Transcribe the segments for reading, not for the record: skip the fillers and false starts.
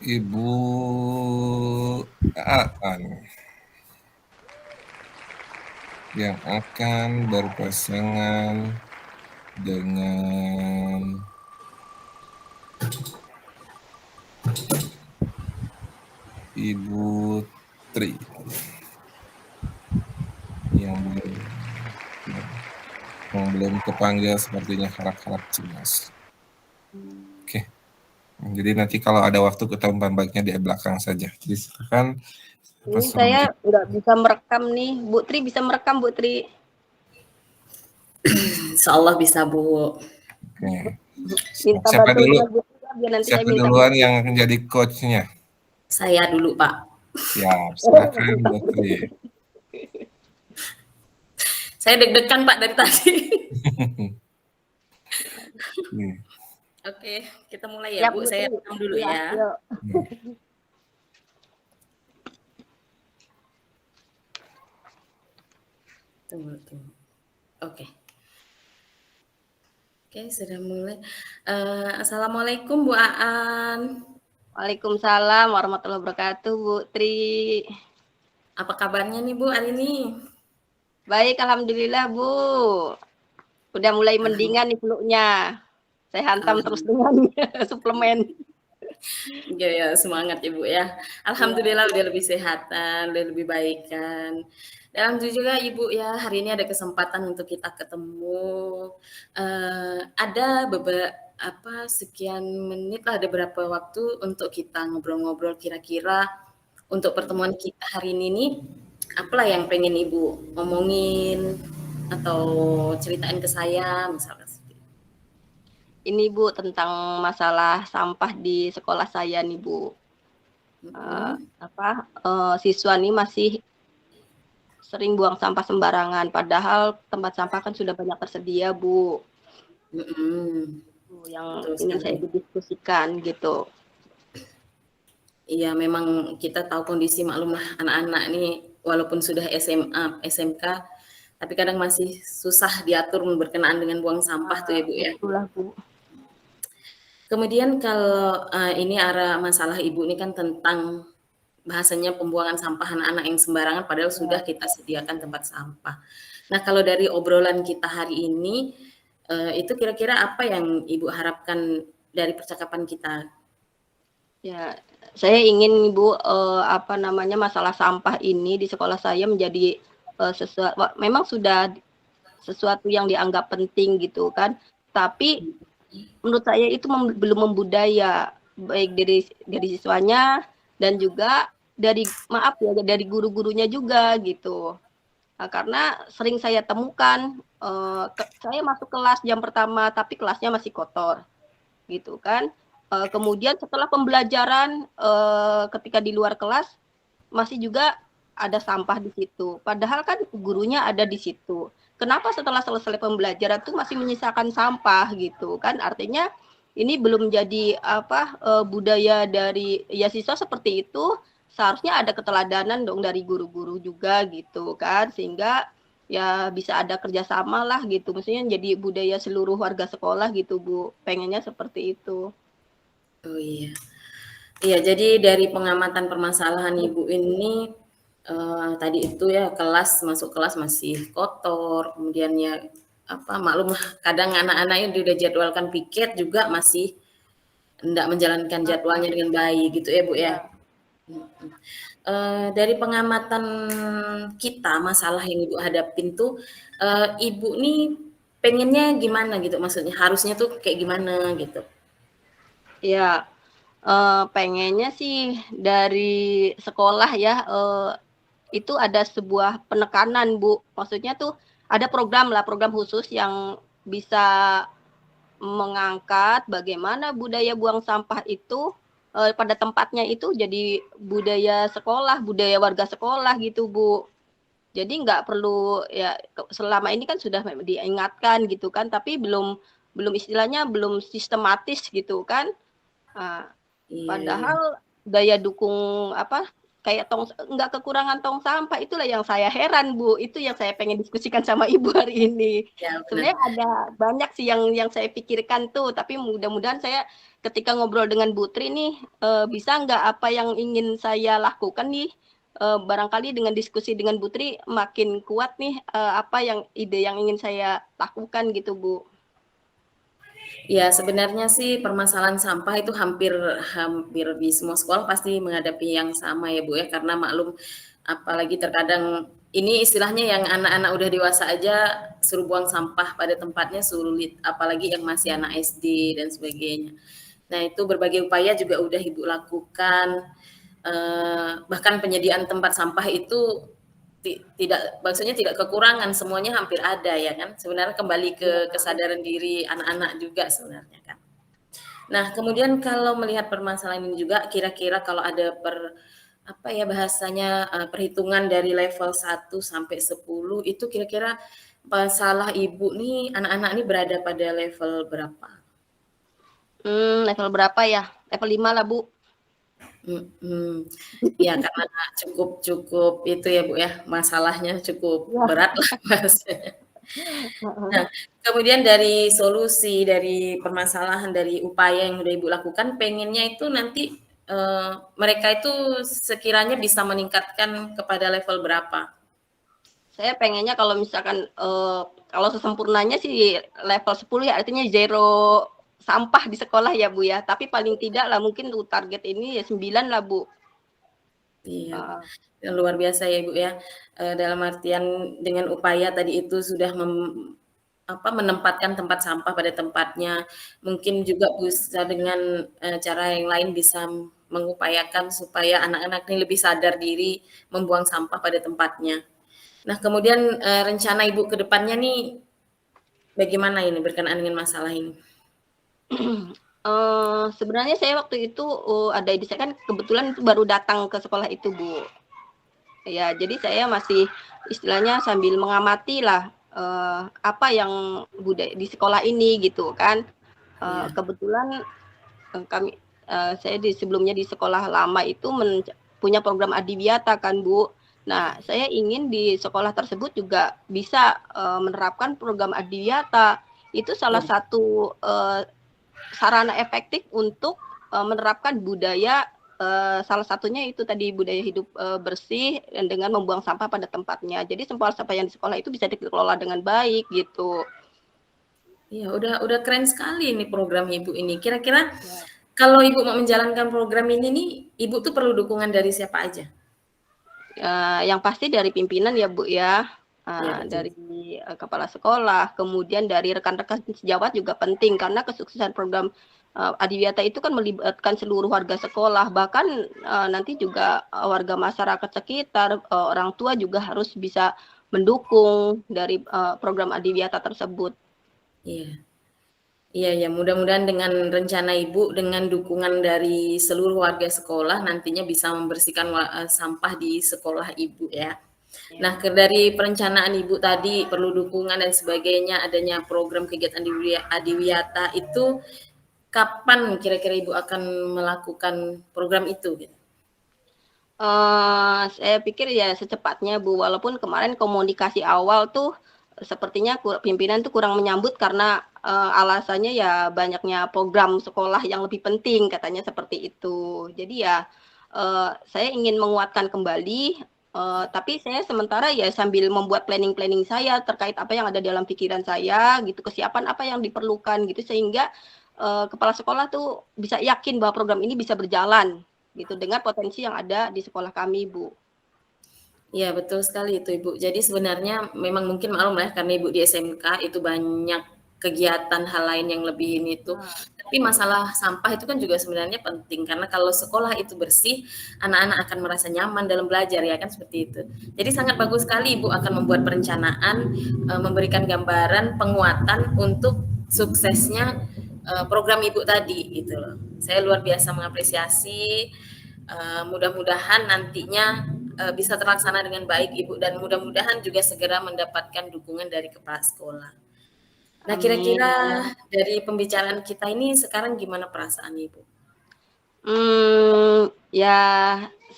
Ibu Aan yang akan berpasangan dengan Ibu Tri yang belum kepanggil sepertinya harap-harap cemas. Oke. Jadi nanti kalau ada waktu kita umpan baiknya di belakang saja. Jadi silakan. Ini saya nggak bisa merekam nih. Bu Tri bisa merekam, Bu Tri? Insyaallah bisa, Bu. Oke. Minta Siapa dulu? Bu Tri, biar nanti Siapa saya minta duluan yang menjadi coachnya? Saya dulu, Pak. Siap, silakan Bu Tri. Saya deg-degan, Pak, dari tadi. Oke, kita mulai ya, Bu. Saya rekam dulu ya. Tunggu. Oke, sudah mulai. Assalamualaikum, Bu Aan. Waalaikumsalam warahmatullahi wabarakatuh, Bu Tri. Apa kabarnya nih, Bu, hari ini? Baik, alhamdulillah, Bu. Udah mulai mendingan nih flu-nya. Saya hantam terus dengan suplemen. Ya, semangat ya, Bu ya. Alhamdulillah udah lebih sehatan, udah lebih baik kan. Dan alhamdulillah Ibu ya, hari ini ada kesempatan untuk kita ketemu. Ada beberapa sekian menit lah, ada beberapa waktu untuk kita ngobrol-ngobrol kira-kira untuk pertemuan kita hari ini nih, apalah yang pengen Ibu ngomongin atau ceritain ke saya misalnya. Ini Bu tentang masalah sampah di sekolah saya nih Bu. Siswa nih masih sering buang sampah sembarangan, padahal tempat sampah kan sudah banyak tersedia Bu. Yang ingin saya didiskusikan gitu. Iya, memang kita tahu kondisi maklum lah anak-anak nih, walaupun sudah SMA, SMK, tapi kadang masih susah diatur berkenaan dengan buang sampah tuh ya Bu ya. Itulah Bu. Kemudian kalau ini arah masalah Ibu ini kan tentang bahasanya pembuangan sampah anak-anak yang sembarangan, padahal sudah kita sediakan tempat sampah. Nah, kalau dari obrolan kita hari ini, itu kira-kira apa yang Ibu harapkan dari percakapan kita? Ya, saya ingin Ibu masalah sampah ini di sekolah saya menjadi memang sudah sesuatu yang dianggap penting gitu kan. Tapi menurut saya itu belum membudaya baik dari siswanya dan juga dari guru-gurunya juga gitu. Nah, karena sering saya temukan saya masuk kelas jam pertama tapi kelasnya masih kotor gitu kan. Kemudian setelah pembelajaran ketika di luar kelas masih juga ada sampah di situ. Padahal kan gurunya ada di situ. Kenapa setelah selesai pembelajaran tuh masih menyisakan sampah gitu kan? Artinya ini belum jadi budaya dari siswa seperti itu. Seharusnya ada keteladanan dong dari guru-guru juga gitu kan, sehingga ya bisa ada kerjasama lah gitu. Maksudnya jadi budaya seluruh warga sekolah gitu Bu. Pengennya seperti itu. Oh iya. Iya, jadi dari pengamatan permasalahan Ibu ini tadi itu ya masuk kelas masih kotor, kemudian ya maklum kadang anak-anaknya udah jadwalkan piket juga masih tidak menjalankan jadwalnya dengan baik gitu ya Bu ya. Dari pengamatan kita masalah yang Ibu hadapin tuh Ibu nih pengennya gimana gitu, maksudnya harusnya tuh kayak gimana gitu? Ya, pengennya sih dari sekolah ya itu ada sebuah penekanan Bu. Maksudnya tuh ada program khusus yang bisa mengangkat bagaimana budaya buang sampah itu pada tempatnya itu jadi budaya sekolah, budaya warga sekolah gitu Bu. Jadi nggak perlu ya selama ini kan sudah diingatkan gitu kan, tapi belum istilahnya belum sistematis gitu kan. Padahal daya dukung kayak nggak kekurangan tong sampah, itulah yang saya heran Bu, itu yang saya pengen diskusikan sama Ibu hari ini. Ya, Sebenarnya benar. ada banyak sih yang saya pikirkan tuh, tapi mudah-mudahan saya ketika ngobrol dengan Bu Tri nih, bisa nggak apa yang ingin saya lakukan nih, barangkali dengan diskusi dengan Bu Tri makin kuat nih, apa yang ide yang ingin saya lakukan gitu Bu. Ya, sebenarnya sih permasalahan sampah itu hampir hampir di semua sekolah pasti menghadapi yang sama ya Bu ya, karena maklum apalagi terkadang ini istilahnya yang anak-anak udah dewasa aja suruh buang sampah pada tempatnya sulit, apalagi yang masih anak SD dan sebagainya. Nah, itu berbagai upaya juga udah Ibu lakukan, bahkan penyediaan tempat sampah itu tidak maksudnya tidak kekurangan, semuanya hampir ada ya kan. Sebenarnya kembali ke kesadaran diri anak-anak juga sebenarnya kan. Nah, kemudian kalau melihat permasalahan ini juga kira-kira kalau ada apa ya bahasanya perhitungan dari level 1 sampai 10 itu kira-kira masalah Ibu nih anak-anak ini berada pada level berapa? Level berapa ya? Level 5 lah Bu. Ya karena cukup itu ya Bu ya, masalahnya cukup Ya. berat lah bahasanya. Nah, kemudian dari solusi, dari permasalahan, dari upaya yang udah Ibu lakukan, pengennya itu nanti mereka itu sekiranya bisa meningkatkan kepada level berapa? Saya pengennya kalau misalkan kalau sesempurnanya sih level 10 ya, artinya zero sampah di sekolah ya Bu ya. Tapi paling tidak lah mungkin untuk target ini ya 9 lah Bu. Iya, luar biasa ya Ibu ya. Dalam artian dengan upaya tadi itu sudah menempatkan tempat sampah pada tempatnya. Mungkin juga bisa dengan cara yang lain bisa mengupayakan supaya anak-anak ini lebih sadar diri membuang sampah pada tempatnya. Nah, kemudian rencana Ibu ke depannya nih bagaimana ini berkenaan dengan masalah ini? Sebenarnya saya waktu itu ada ide, saya kan kebetulan itu baru datang ke sekolah itu Bu. Ya, jadi saya masih istilahnya sambil mengamati lah apa yang budaya di sekolah ini gitu kan. Iya. Kebetulan saya sebelumnya di sekolah lama itu punya program Adiwiyata kan Bu. Nah, saya ingin di sekolah tersebut juga bisa menerapkan program Adiwiyata. Itu salah satu sarana efektif untuk menerapkan budaya, salah satunya itu tadi budaya hidup bersih dan dengan membuang sampah pada tempatnya. Jadi sampah-sampah yang di sekolah itu bisa dikelola dengan baik gitu. Iya, udah keren sekali nih program Ibu ini. Kira-kira kalau Ibu mau menjalankan program ini nih, Ibu tuh perlu dukungan dari siapa aja? Yang pasti dari pimpinan ya Bu ya, Ya, betul. dari kepala sekolah, kemudian dari rekan-rekan sejawat juga penting karena kesuksesan program Adiwiyata itu kan melibatkan seluruh warga sekolah, bahkan nanti juga warga masyarakat sekitar, orang tua juga harus bisa mendukung dari program Adiwiyata tersebut. Iya. Iya ya, mudah-mudahan dengan rencana Ibu, dengan dukungan dari seluruh warga sekolah nantinya bisa membersihkan sampah di sekolah Ibu ya. Nah, dari perencanaan Ibu tadi perlu dukungan dan sebagainya, adanya program kegiatan Adiwiyata itu kapan kira-kira Ibu akan melakukan program itu gitu? Saya pikir ya secepatnya Bu, walaupun kemarin komunikasi awal tuh sepertinya pimpinan tuh kurang menyambut karena alasannya ya banyaknya program sekolah yang lebih penting katanya seperti itu. Jadi ya saya ingin menguatkan kembali, tapi saya sementara ya sambil membuat planning-planning saya terkait apa yang ada dalam pikiran saya gitu, kesiapan apa yang diperlukan gitu sehingga kepala sekolah tuh bisa yakin bahwa program ini bisa berjalan gitu dengan potensi yang ada di sekolah kami, Bu. Iya, betul sekali itu, Ibu. Jadi sebenarnya memang mungkin maklum lah karena Ibu di SMK itu banyak kegiatan hal lain yang lebih ini tuh. Tapi masalah sampah itu kan juga sebenarnya penting karena kalau sekolah itu bersih, anak-anak akan merasa nyaman dalam belajar ya kan seperti itu. Jadi sangat bagus sekali Ibu akan membuat perencanaan, memberikan gambaran penguatan untuk suksesnya program Ibu tadi gitu loh. Saya luar biasa mengapresiasi. Mudah-mudahan nantinya bisa terlaksana dengan baik Ibu dan mudah-mudahan juga segera mendapatkan dukungan dari kepala sekolah. Nah, kira-kira dari pembicaraan kita ini sekarang gimana perasaan Ibu? Ya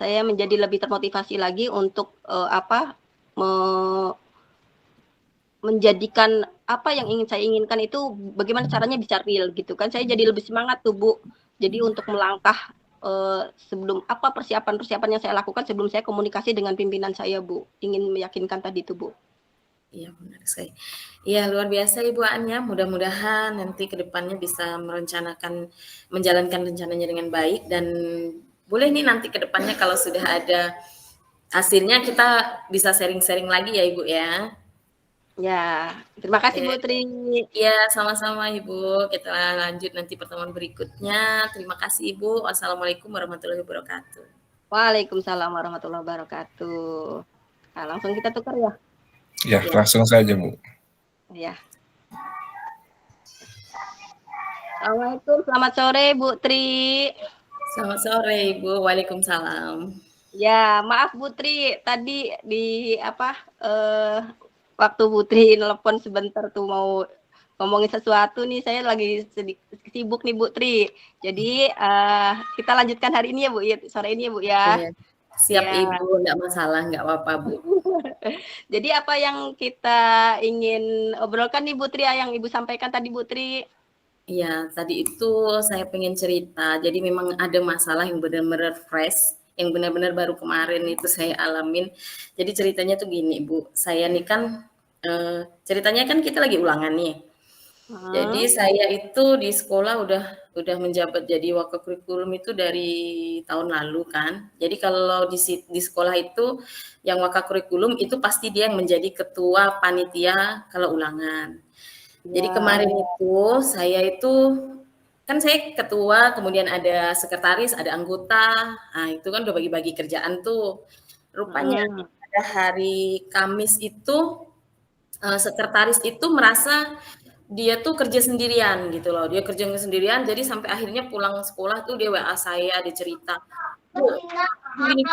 saya menjadi lebih termotivasi lagi untuk menjadikan apa yang saya inginkan itu bagaimana caranya bisa real gitu kan. Saya jadi lebih semangat tuh Bu. Jadi untuk melangkah sebelum persiapan-persiapan yang saya lakukan sebelum saya komunikasi dengan pimpinan saya Bu. Ingin meyakinkan tadi tuh Bu. Iya benar sekali. Iya luar biasa Ibu Anya. Mudah-mudahan nanti ke depannya bisa menjalankan rencananya dengan baik dan boleh nih nanti ke depannya kalau sudah ada hasilnya kita bisa sharing-sharing lagi ya Ibu ya. Ya, terima kasih Bu Tri. Iya, sama-sama Ibu. Kita lanjut nanti pertemuan berikutnya. Terima kasih Ibu. Wassalamualaikum warahmatullahi wabarakatuh. Waalaikumsalam warahmatullahi wabarakatuh. Nah, langsung kita tukar ya. Ya, langsung saja Bu. Ya. Assalamualaikum, selamat sore Bu Tri. Selamat sore Ibu. Waalaikumsalam. Ya, maaf Bu Tri, tadi waktu Bu Tri nelpon sebentar tuh mau ngomongin sesuatu nih, saya lagi sibuk nih Bu Tri. Jadi kita lanjutkan hari ini ya Bu, sore ini ya Bu ya. Iya. Siap ya. Ibu, enggak masalah, enggak apa-apa Bu. Jadi apa yang kita ingin obrolkan nih Bu Tri, yang Ibu sampaikan tadi Bu Tri? Iya, tadi itu saya pengen cerita. Jadi memang ada masalah yang benar-benar fresh, yang benar-benar baru kemarin itu saya alamin. Jadi ceritanya tuh gini Bu, saya nih kan ceritanya kan kita lagi ulangan nih. Jadi saya itu di sekolah udah menjabat jadi wakil kurikulum itu dari tahun lalu kan. Jadi kalau di sekolah itu yang wakil kurikulum itu pasti dia yang menjadi ketua panitia kalau ulangan. Jadi kemarin itu saya itu kan saya ketua, kemudian ada sekretaris, ada anggota. Nah, itu kan udah bagi-bagi kerjaan tuh. Rupanya pada hari Kamis itu sekretaris itu merasa dia tuh kerja sendirian gitu loh. Dia kerja sendirian jadi sampai akhirnya pulang sekolah tuh dia WA saya, dia cerita, "Bu, gini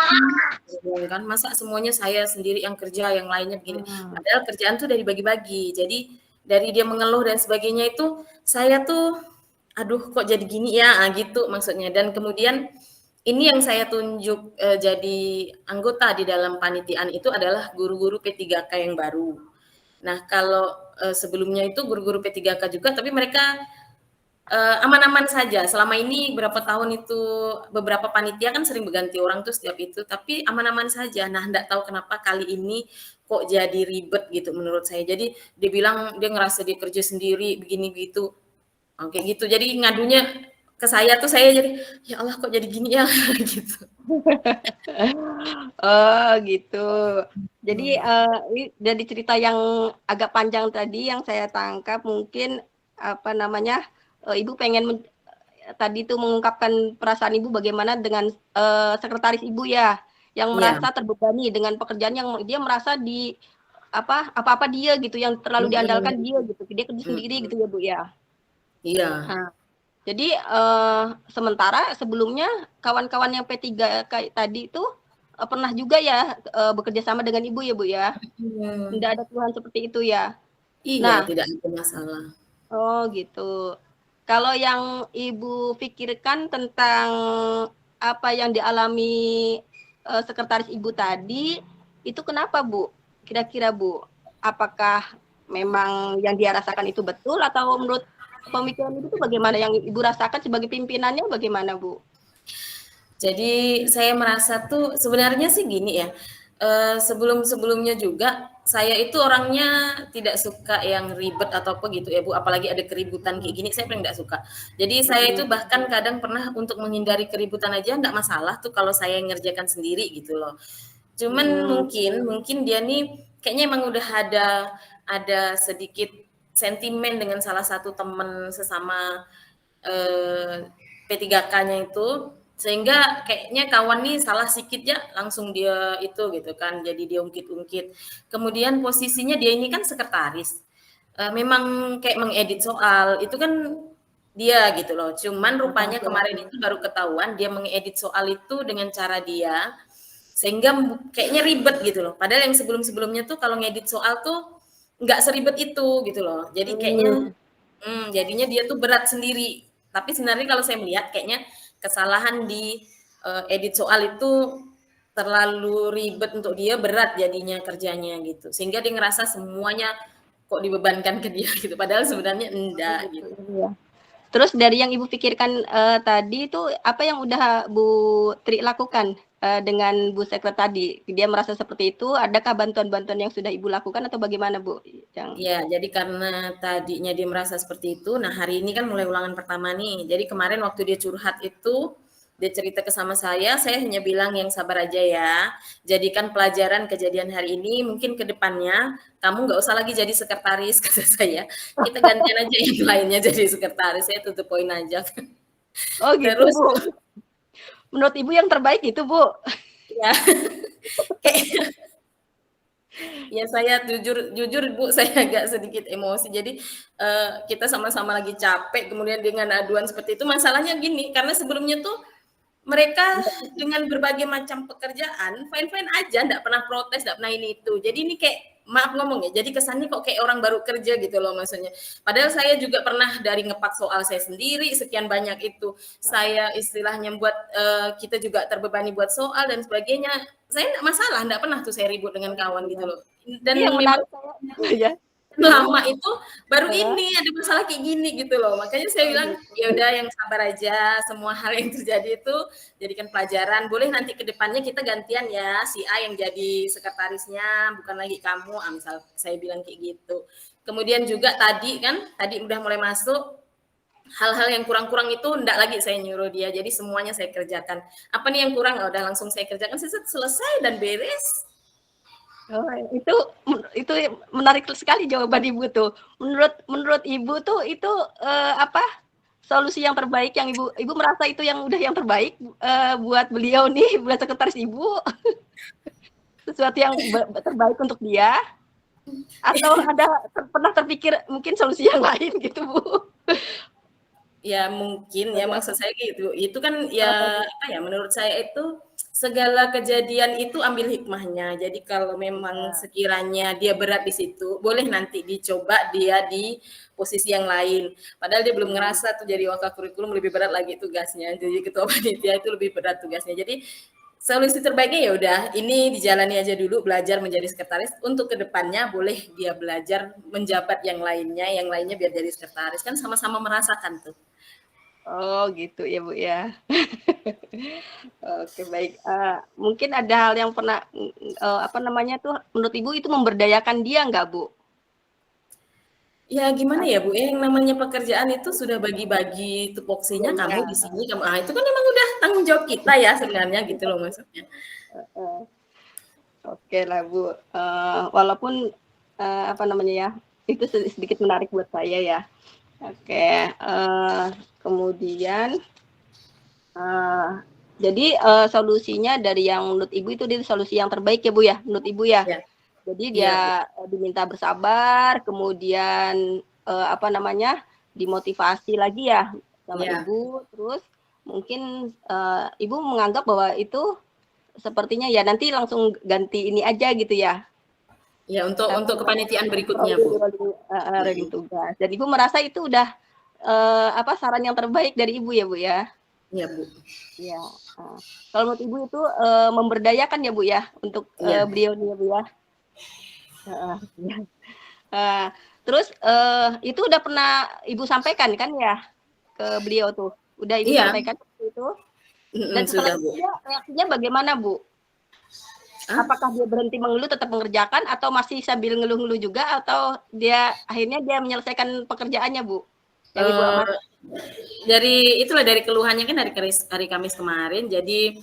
kan masa semuanya saya sendiri yang kerja, yang lainnya begini." Padahal kerjaan tuh dari bagi-bagi. Jadi dari dia mengeluh dan sebagainya itu saya tuh aduh kok jadi gini ya, gitu maksudnya. Dan kemudian ini yang saya tunjuk jadi anggota di dalam panitiaan itu adalah guru-guru P3K yang baru. Nah, kalau sebelumnya itu guru-guru P3K juga, tapi mereka aman-aman saja. Selama ini berapa tahun itu beberapa panitia kan sering berganti orang tuh setiap itu, tapi aman-aman saja. Nah, enggak tahu kenapa kali ini kok jadi ribet gitu menurut saya. Jadi dia bilang dia ngerasa dia kerja sendiri begini begitu. Oke gitu. Jadi ngadunya ke saya tuh saya jadi ya Allah kok jadi gini ya gitu. Oh gitu. Jadi dari cerita yang agak panjang tadi yang saya tangkap mungkin Ibu pengen tadi itu mengungkapkan perasaan Ibu bagaimana dengan sekretaris Ibu ya yang merasa terbebani dengan pekerjaan yang dia merasa apa-apa dia gitu yang terlalu diandalkan dia gitu. Dia kerja sendiri gitu ya Bu ya. Iya. Nah, jadi sementara sebelumnya kawan-kawan yang P3K tadi itu pernah juga ya bekerja sama dengan Ibu ya Bu ya. Tidak ada keluhan seperti itu ya. Iya, tidak ada masalah. Oh gitu. Kalau yang Ibu pikirkan tentang apa yang dialami sekretaris Ibu tadi, itu kenapa Bu? Kira-kira Bu, apakah memang yang dia rasakan itu betul atau menurut pemikiran Ibu itu bagaimana yang Ibu rasakan sebagai pimpinannya bagaimana Bu? Jadi saya merasa tuh sebenarnya sih gini ya, sebelum-sebelumnya juga saya itu orangnya tidak suka yang ribet atau apa gitu ya Bu, apalagi ada keributan kayak gini saya paling nggak suka. Jadi saya itu bahkan kadang pernah untuk menghindari keributan aja nggak masalah tuh kalau saya ngerjakan sendiri gitu loh. Cuman mungkin dia nih kayaknya emang udah ada sedikit sentimen dengan salah satu teman sesama P3K-nya itu, sehingga kayaknya kawan nih salah sedikit ya langsung dia itu gitu kan, jadi dia ungkit-ungkit. Kemudian posisinya dia ini kan sekretaris, memang kayak mengedit soal itu kan dia gitu loh. Cuman rupanya kemarin itu baru ketahuan dia mengedit soal itu dengan cara dia, sehingga kayaknya ribet gitu loh. Padahal yang sebelum-sebelumnya tuh kalau ngedit soal tuh nggak seribet itu gitu loh. Jadi kayaknya jadinya dia tuh berat sendiri. Tapi sebenarnya kalau saya melihat kayaknya kesalahan di edit soal itu terlalu ribet untuk dia, berat jadinya kerjanya gitu. Sehingga dia ngerasa semuanya kok dibebankan ke dia gitu. Padahal sebenarnya enggak gitu. Iya. Terus dari yang Ibu pikirkan tadi itu apa yang udah Bu Tri lakukan dengan Bu Sekret tadi? Dia merasa seperti itu, adakah bantuan-bantuan yang sudah Ibu lakukan atau bagaimana Bu? Ya, jadi karena tadinya dia merasa seperti itu, nah hari ini kan mulai ulangan pertama nih. Jadi kemarin waktu dia curhat itu, dia cerita ke sama saya hanya bilang yang sabar aja ya. Jadikan pelajaran kejadian hari ini, mungkin ke depannya kamu nggak usah lagi jadi sekretaris, kata saya. Kita gantian aja yang lainnya jadi sekretaris, saya tutup poin aja. Oh gitu Terus, Bu. Menurut Ibu yang terbaik itu Bu? ya, ya saya jujur Bu, saya agak sedikit emosi. Jadi kita sama-sama lagi capek, kemudian dengan aduan seperti itu. Masalahnya gini, karena sebelumnya tuh mereka dengan berbagai macam pekerjaan fine-fine aja, nggak pernah protes, nggak pernah ini itu. Jadi ini kayak maaf ngomong ya, jadi kesannya kok kayak orang baru kerja gitu loh maksudnya. Padahal saya juga pernah dari ngepak soal saya sendiri, sekian banyak itu. Saya istilahnya buat kita juga terbebani buat soal dan sebagainya. Saya nggak masalah, nggak pernah tuh saya ribut dengan kawan gitu loh. Dan Yang memang menarik saya ya. lama itu baru ini ada masalah kayak gini gitu loh. Makanya saya bilang ya udah yang sabar aja, semua hal yang terjadi itu jadikan pelajaran. Boleh nanti ke depannya kita gantian ya, si A yang jadi sekretarisnya, bukan lagi kamu. Misal saya bilang kayak gitu. Kemudian juga tadi udah mulai masuk hal-hal yang kurang-kurang itu enggak lagi saya nyuruh dia. Jadi semuanya saya kerjakan. Apa nih yang kurang? Udah langsung saya kerjakan, selesai dan beres. Oh, itu menarik sekali jawaban Ibu tuh. Menurut Ibu tuh itu apa solusi yang terbaik yang Ibu merasa itu yang udah yang terbaik buat beliau nih, buat sekretaris Ibu. Sesuatu yang terbaik untuk dia atau ada pernah terpikir mungkin solusi yang lain gitu Bu? Ya mungkin ya maksud saya gitu. Itu kan ya apa ya menurut saya itu segala kejadian itu ambil hikmahnya. Jadi kalau memang sekiranya dia berat di situ, boleh nanti dicoba dia di posisi yang lain. Padahal dia belum ngerasa tuh jadi wakil kurikulum lebih berat lagi tugasnya. Jadi ketua panitia itu lebih berat tugasnya. Jadi solusi terbaiknya ya udah ini dijalani aja dulu, belajar menjadi sekretaris. Untuk kedepannya boleh dia belajar menjabat yang lainnya biar jadi sekretaris, kan sama-sama merasakan tuh. Oh gitu ya Bu ya. Oke baik. Mungkin ada hal yang pernah apa namanya tuh menurut Ibu itu memberdayakan dia nggak Bu? Ya gimana ya Bu, yang namanya pekerjaan itu sudah bagi-bagi tupoksinya, kamu di sini, kamu itu kan memang udah tanggung jawab kita ya sebenarnya gitu loh maksudnya. Oke lah Bu, walaupun apa namanya ya, itu sedikit menarik buat saya ya. Oke, kemudian jadi solusinya dari yang menurut Ibu itu dia solusi yang terbaik ya Bu ya, menurut Ibu ya. Ya. Jadi dia diminta bersabar, kemudian apa namanya dimotivasi lagi ya sama Ibu, terus mungkin Ibu menganggap bahwa itu sepertinya ya nanti langsung ganti ini aja gitu ya. Ya untuk kepanitiaan berikutnya Bu. Ranking tugas. Dan Ibu merasa itu udah apa saran yang terbaik dari Ibu ya Bu ya? Iya Bu. Ya. Kalau menurut Ibu itu memberdayakan ya Bu ya untuk beliau nih ya Bu ya. Terus itu udah pernah Ibu sampaikan kan ya ke beliau tuh? Udah Ibu sampaikan itu? Dan setelah itu reaksinya bagaimana Bu? Apakah dia berhenti mengeluh tetap mengerjakan atau masih sambil ngeluh-ngeluh juga atau dia akhirnya dia menyelesaikan pekerjaannya Bu? Yang Ibu amati? Dari keluhannya kan dari hari Kamis kemarin, jadi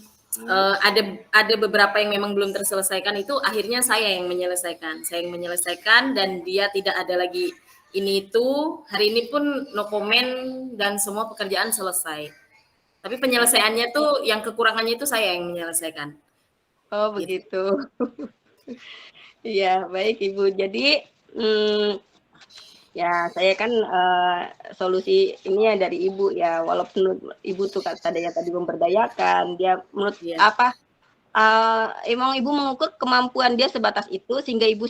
ada beberapa yang memang belum terselesaikan itu akhirnya saya yang menyelesaikan dan dia tidak ada lagi ini itu. Hari ini pun no comment dan semua pekerjaan selesai. Tapi penyelesaiannya tuh yang kekurangannya itu saya yang menyelesaikan. Oh begitu. Iya baik Ibu. Jadi ya saya kan solusi ini ya dari Ibu ya, walaupun Ibu tuh tadi memberdayakan dia menurut apa emang Ibu mengukur kemampuan dia sebatas itu sehingga Ibu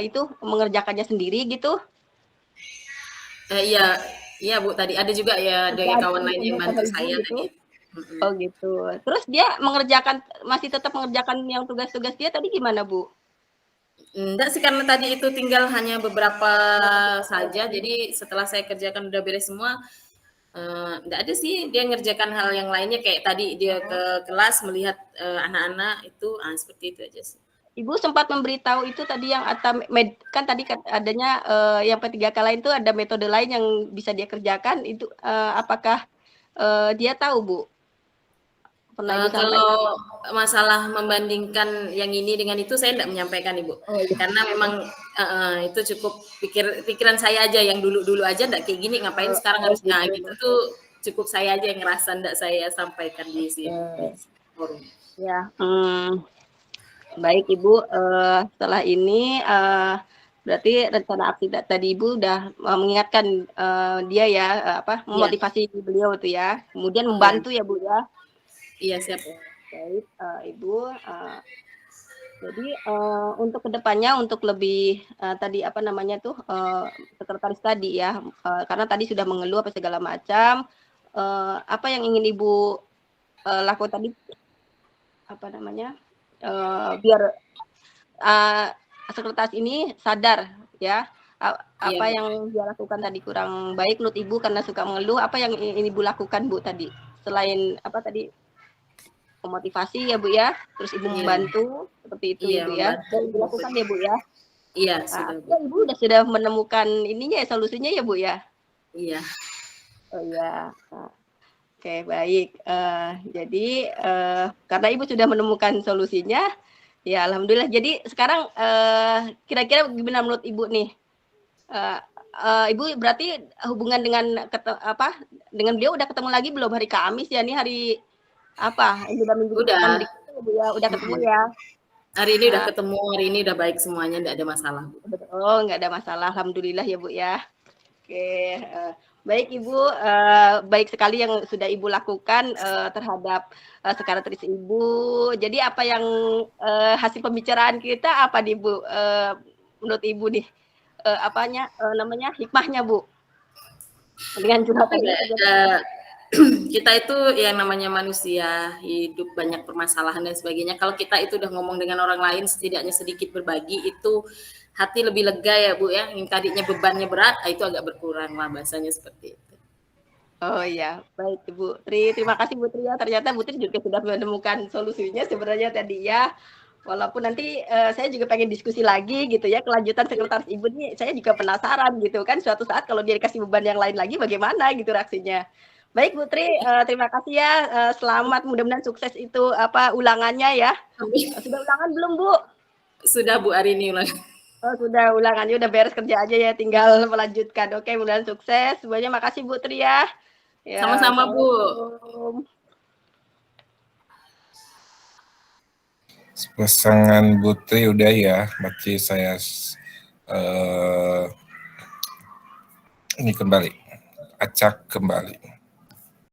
itu mengerjakannya sendiri gitu. Iya Bu, tadi ada juga ya dari kawan lain yang bantu saya gitu. Tadi. Oh gitu. Terus dia masih tetap mengerjakan yang tugas-tugas dia tadi gimana, Bu? Enggak sih, karena tadi itu tinggal hanya beberapa saja, jadi setelah saya kerjakan udah beres semua, enggak ada sih dia ngerjakan hal yang lainnya, kayak tadi dia ke kelas melihat, anak-anak itu, seperti itu aja sih. Ibu sempat memberitahu itu tadi yang kan tadi adanya yang P3K lain itu ada metode lain yang bisa dia kerjakan itu apakah dia tahu, Bu? Pernah Ibu sampaikan? Kalau masalah membandingkan yang ini dengan itu saya enggak menyampaikan, Ibu. Oh, iya. Karena memang itu cukup pikiran saya aja yang dulu-dulu aja enggak kayak gini, ngapain sekarang harus gitu tuh cukup saya aja yang ngerasa enggak saya sampaikan di sini di forum. Ya, baik Ibu, setelah ini berarti rencana aksi tadi Ibu udah mengingatkan dia ya, memotivasi beliau itu ya, kemudian membantu ya Bu ya. Iya siap. Baik Ibu, jadi untuk kedepannya untuk lebih tadi sekretaris tadi ya, karena tadi sudah mengeluh apa segala macam, apa yang ingin Ibu lakukan tadi? Biar sekretaris ini sadar ya apa yang dia lakukan tadi kurang baik menurut Ibu karena suka mengeluh, apa yang ingin Ibu lakukan Bu tadi selain memotivasi ya Bu ya, terus Ibu membantu seperti itu Ibu ya, dan dilakukan ya Bu ya. Iya sudah. Ibu sudah menemukan ininya ya, solusinya ya Bu ya. Iya. Oh iya. Oke, baik. Jadi karena Ibu sudah menemukan solusinya, ya alhamdulillah. Jadi sekarang kira-kira gimana menurut Ibu nih? Ibu berarti hubungan dengan beliau udah ketemu lagi belum hari Kamis ya? Nih hari apa? Sudah minggu depan berikutnya Bu ya, udah ketemu ya? Hari ini udah ketemu, hari ini udah baik semuanya, enggak ada masalah. Oh, enggak ada masalah. Alhamdulillah ya Bu ya. Oke, baik Ibu, baik sekali yang sudah Ibu lakukan terhadap sekretaris Ibu. Jadi apa yang hasil pembicaraan kita apa nih Bu? Menurut Ibu nih, hikmahnya Bu? Dengan curhatan kita itu yang namanya manusia, hidup banyak permasalahan dan sebagainya. Kalau kita itu udah ngomong dengan orang lain, setidaknya sedikit berbagi, itu hati lebih lega ya Bu ya. Yang tadinya bebannya berat, itu agak berkurang lah, bahasanya seperti itu. Oh iya, baik Ibu Tri. Terima kasih Bu Tri ya. Ternyata Bu Tri juga sudah menemukan solusinya sebenarnya tadi ya. Walaupun nanti saya juga pengen diskusi lagi gitu ya, kelanjutan sekretaris Ibu nih saya juga penasaran gitu kan, suatu saat kalau dia dikasih beban yang lain lagi bagaimana gitu reaksinya. Baik Bu Tri, terima kasih ya, selamat, mudah-mudahan sukses itu ulangannya ya. Sudah ulangan belum Bu? Sudah Bu, hari ini ulangan. Oh sudah, ulangannya udah beres kerja aja ya, tinggal melanjutkan. Oke, mudah-mudahan sukses semuanya. Makasih Bu Tri ya. Sama-sama Bu. Pasangan Bu Tri udah ya, berarti saya ini kembali, acak kembali.